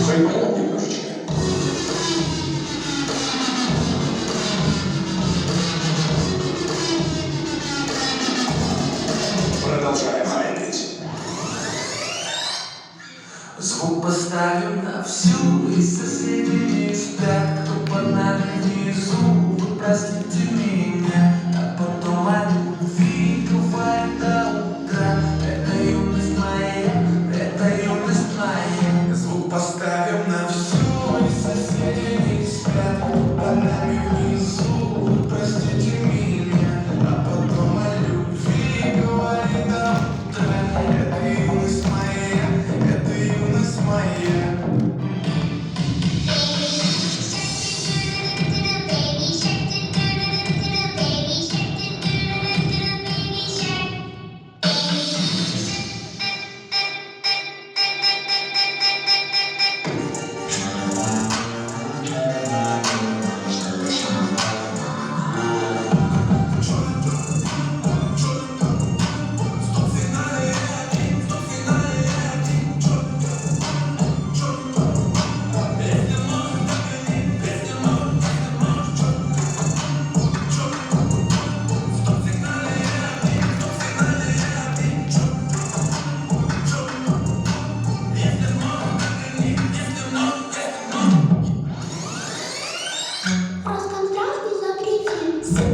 Хай пойдет немножечко. Продолжаем хайпить. Звук поставим на всю, и соседи не спят, кто под нами внизу. Вы простите меня, а потом о любви бывает до утра. Это юность моя, это юность моя. Звук поставим на всю, и соседи не спят, кто под нами внизу. Вы простите меня, а потом о любви бывает до утра. Это юность моя, это юность моя. Росконтракт закрытие.